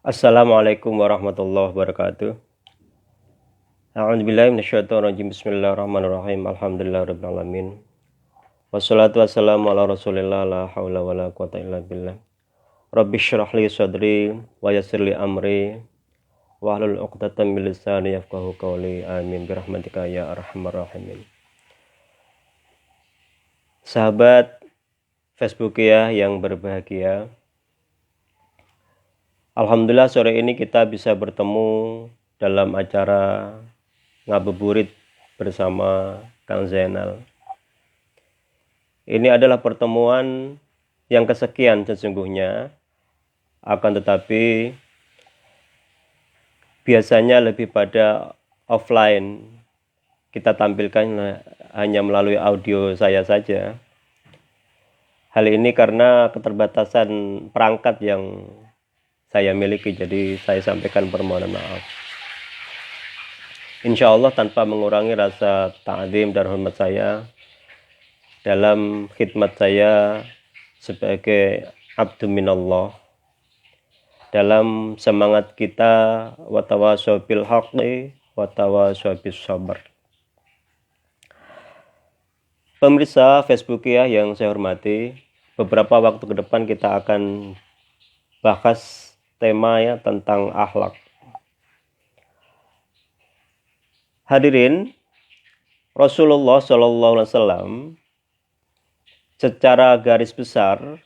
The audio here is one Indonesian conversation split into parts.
Assalamualaikum warahmatullahi wabarakatuh. A'udzubillahi minasyaitonirrajim. Bismillahirrahmanirrahim. Alhamdulillahirabbil alamin. Wassalatu wassalamu ala Rasulillah la haula wala quwata illa billah. Rabbi shrah li sadri wa yassir li amri wahlul 'uqdatam min lisani yafqahu qawli. Amin birahmatika ya arhamar rahimin. Sahabat Facebook ya yang berbahagia. Alhamdulillah sore ini kita bisa bertemu dalam acara ngabuburit bersama Kang Zainal. Ini adalah pertemuan yang kesekian sesungguhnya, akan tetapi biasanya lebih pada offline. Kita tampilkan hanya melalui audio saya saja. Hal ini karena keterbatasan perangkat yang saya miliki, jadi saya sampaikan permohonan maaf. Insya Allah tanpa mengurangi rasa ta'zim dan hormat saya dalam khidmat saya sebagai abdu minallah, dalam semangat kita watawasau bil haqqi watawasau bis sabr. Pemirsa Facebook ya yang saya hormati, beberapa waktu ke depan kita akan bahas tema ya tentang akhlak. Hadirin, Rasulullah SAW secara garis besar,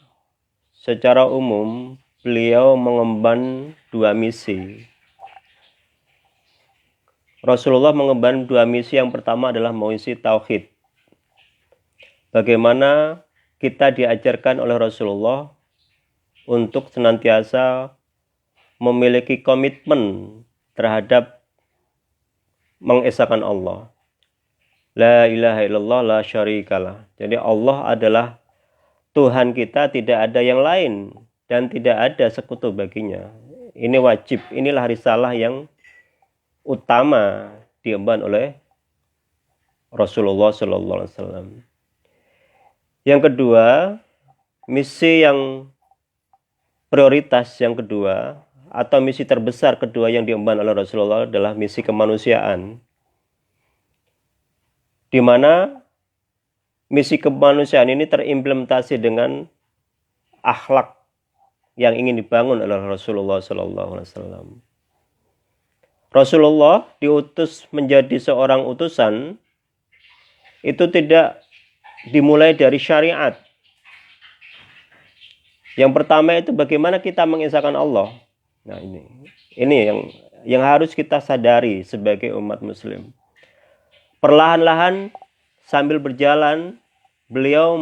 secara umum beliau mengemban dua misi. Rasulullah mengemban dua misi. Yang pertama adalah misi tauhid. Bagaimana kita diajarkan oleh Rasulullah untuk senantiasa memiliki komitmen terhadap mengesahkan Allah. La ilaha illallah la syarikalah. Jadi Allah adalah Tuhan kita, tidak ada yang lain dan tidak ada sekutu baginya. Ini wajib, inilah risalah yang utama diemban oleh Rasulullah SAW. Yang kedua, misi yang prioritas yang kedua atau misi terbesar kedua yang diemban oleh Rasulullah adalah misi kemanusiaan, di mana misi kemanusiaan ini terimplementasi dengan akhlak yang ingin dibangun oleh Rasulullah SAW. Rasulullah diutus menjadi seorang utusan itu tidak dimulai dari syariat. Yang pertama itu bagaimana kita mengesahkan Allah. Nah ini yang harus kita sadari sebagai umat muslim. Perlahan-lahan sambil berjalan beliau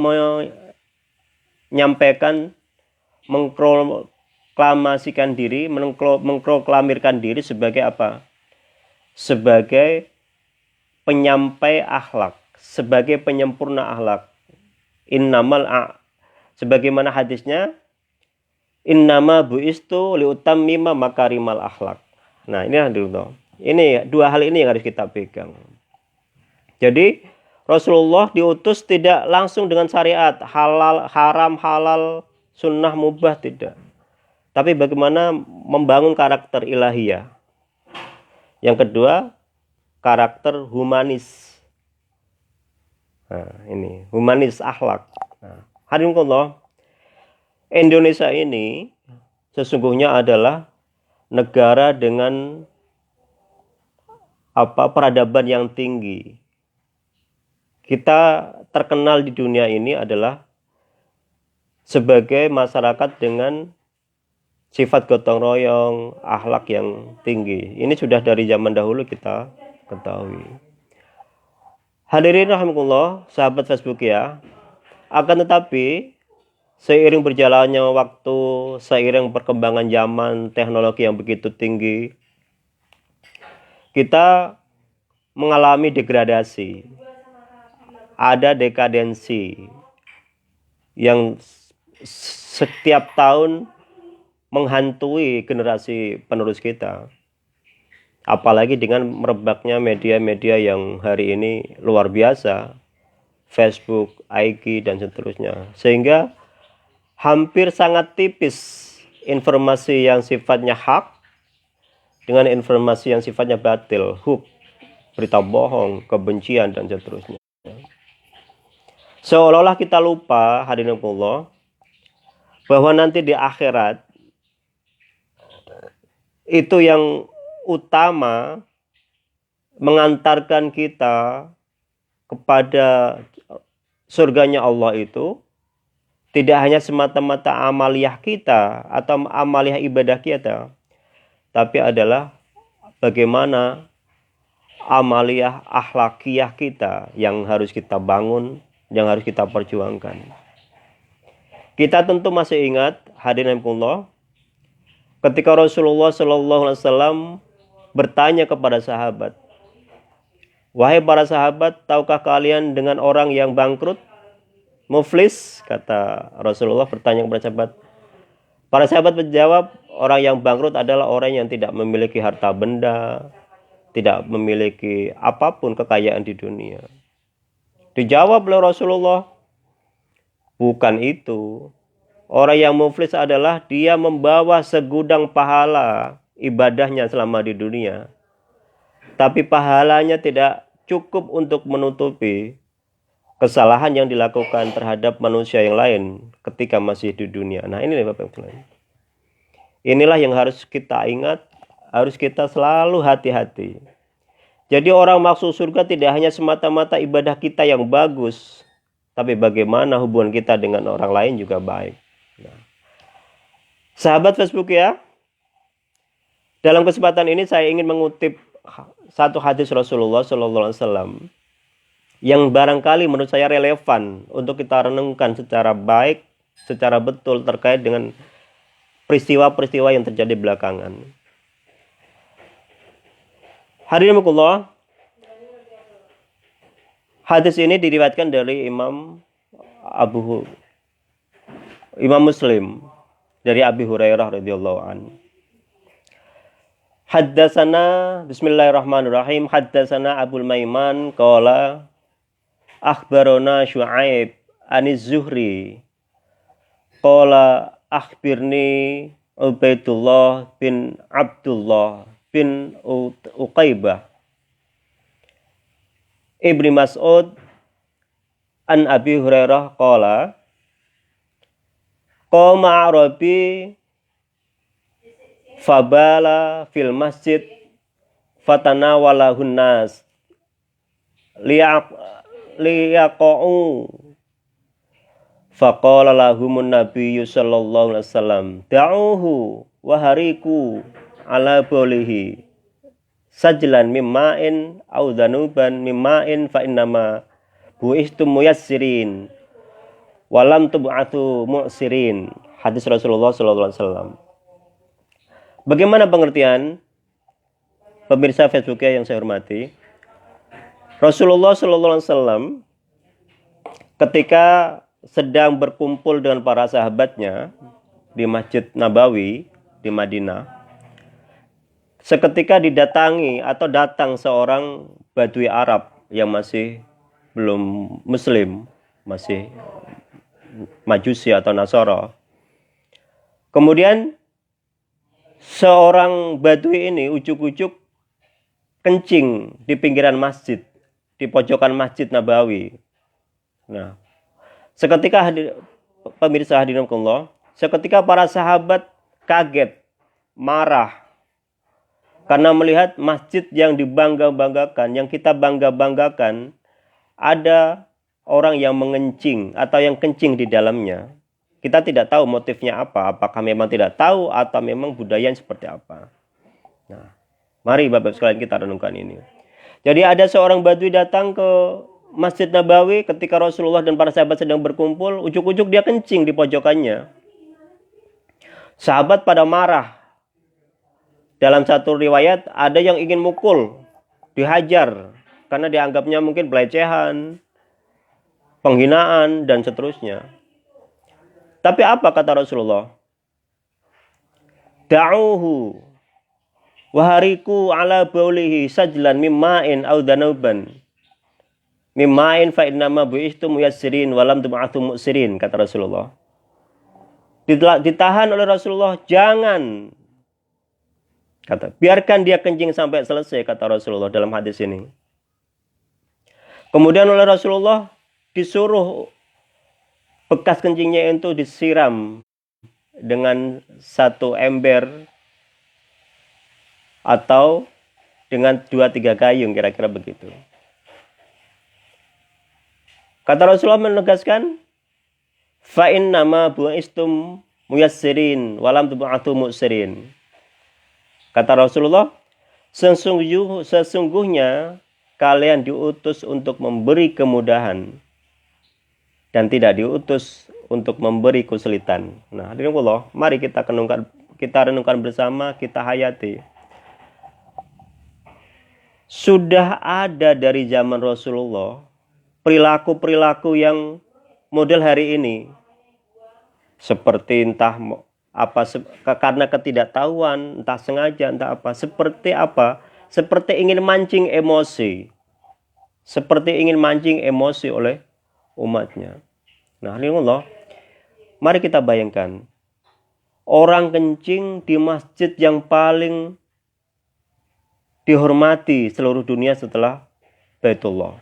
menyampaikan, mengproklamirkan diri sebagai apa? Sebagai penyampai akhlak, sebagai penyempurna akhlak. Sebagaimana hadisnya, innama bu'istu liutammima makarimal akhlak. Nah, ini dua hal ini yang harus kita pegang. Jadi Rasulullah diutus tidak langsung dengan syariat halal, haram, halal, sunnah, mubah, tidak. Tapi bagaimana membangun karakter ilahiyah. Yang kedua, karakter humanis. Nah, ini humanis akhlak. Nah, hadirin Indonesia ini sesungguhnya adalah negara dengan peradaban yang tinggi. Kita terkenal di dunia ini adalah sebagai masyarakat dengan sifat gotong royong, akhlak yang tinggi. Ini sudah dari zaman dahulu kita ketahui. Hadirin rahimakumullah, sahabat Facebook ya. Akan tetapi seiring berjalannya waktu, seiring perkembangan zaman, teknologi yang begitu tinggi, kita mengalami degradasi. Ada dekadensi yang setiap tahun menghantui generasi penerus kita. Apalagi dengan merebaknya media-media yang hari ini luar biasa, Facebook, IG, dan seterusnya. Sehingga hampir sangat tipis informasi yang sifatnya hak dengan informasi yang sifatnya batil, berita bohong, kebencian, dan seterusnya. Seolah-olah kita lupa, hadirin Allah, bahwa nanti di akhirat itu yang utama mengantarkan kita kepada surganya Allah itu tidak hanya semata-mata amaliyah kita atau amaliyah ibadah kita, tapi adalah bagaimana amaliyah akhlakiyah kita yang harus kita bangun, yang harus kita perjuangkan. Kita tentu masih ingat, hadirin Allah, ketika Rasulullah SAW bertanya kepada sahabat, "Wahai para sahabat, tahukah kalian dengan orang yang bangkrut? Muflis?" Kata Rasulullah bertanya kepada sahabat. Para sahabat menjawab, orang yang bangkrut adalah orang yang tidak memiliki harta benda, tidak memiliki apapun kekayaan di dunia. Dijawab oleh Rasulullah, bukan itu. Orang yang muflis adalah dia membawa segudang pahala ibadahnya selama di dunia, tapi pahalanya tidak cukup untuk menutupi kesalahan yang dilakukan terhadap manusia yang lain ketika masih di dunia. Nah, ini Bapak Ibu sekalian. Inilah yang harus kita ingat, harus kita selalu hati-hati. Jadi orang masuk surga tidak hanya semata-mata ibadah kita yang bagus, tapi bagaimana hubungan kita dengan orang lain juga baik. Nah, sahabat Facebook ya, dalam kesempatan ini saya ingin mengutip satu hadis Rasulullah SAW yang barangkali menurut saya relevan untuk kita renungkan secara baik, secara betul terkait dengan peristiwa-peristiwa yang terjadi belakangan. Hadirin Allah, hadis ini diriwayatkan dari Imam Muslim dari Abi Hurairah radhiyallahu anhu. Haddatsana bismillahirrahmanirrahim, haddatsana Abul Maiman qala akhbarona Syu'aib aniz Zuhri qala akhbirni Ubaidullah bin Abdullah bin Uqaibah Ibni Mas'ud an Abi Hurairah qala qama Arabi fabala fil masjid fatanawalahun nas liyaqa'u faqala lahumun nabiyyu sallallahu alaihi wasallam da'uhu wa hariku ala bolihi sajlan mimma'in au dhanuban mimma'in fa innama bu'istum muyassirin walam tub'atsu mu'sirin. Hadis Rasulullah sallallahu alaihi wasallam. Bagaimana pengertian pemirsa Facebook yang saya hormati? Rasulullah sallallahu alaihi wasallam ketika sedang berkumpul dengan para sahabatnya di Masjid Nabawi di Madinah, seketika didatangi atau datang seorang Badui Arab yang masih belum Muslim, masih Majusi atau Nasara. Kemudian seorang Badui ini ujuk-ujuk kencing di pinggiran masjid, di pojokan Masjid Nabawi. Nah, seketika pemirsa hadirin Allah, seketika para sahabat kaget, marah karena melihat masjid yang dibangga-banggakan, yang kita bangga-banggakan, ada orang yang mengencing atau yang kencing di dalamnya. Kita tidak tahu motifnya apa, apakah memang tidak tahu atau memang budaya yang seperti apa. Nah, mari Bapak sekalian kita renungkan ini. Jadi ada seorang Badui datang ke Masjid Nabawi ketika Rasulullah dan para sahabat sedang berkumpul, ujuk-ujuk dia kencing di pojokannya. Sahabat pada marah. Dalam satu riwayat ada yang ingin mukul, dihajar karena dianggapnya mungkin pelecehan, penghinaan dan seterusnya. Tapi apa kata Rasulullah? Da'uhu wahariku ala baulihi sajlan mimma'in au dhanuban mimma'in fa innama bu'istum muyassirin walam tub'atsu mu'sirin, kata Rasulullah. Ditahan oleh Rasulullah, jangan. Kata, biarkan dia kencing sampai selesai, kata Rasulullah dalam hadis ini. Kemudian oleh Rasulullah disuruh bekas kencingnya itu disiram dengan satu ember atau dengan 2-3 gayung, kira-kira begitu. Kata Rasulullah menegaskan, fa innama bu'istum muyassirin walam tub'atu mu'sirin. Kata Rasulullah, sesungguhnya kalian diutus untuk memberi kemudahan dan tidak diutus untuk memberi kesulitan. Nah, hadirin Allah, mari kita renungkan bersama, kita hayati. Sudah ada dari zaman Rasulullah perilaku-perilaku yang model hari ini, seperti entah apa karena ketidaktahuan, entah sengaja, entah apa, seperti ingin mancing emosi, oleh umatnya. Nah, Allah, mari kita bayangkan orang kencing di masjid yang paling dihormati seluruh dunia setelah Baitullah.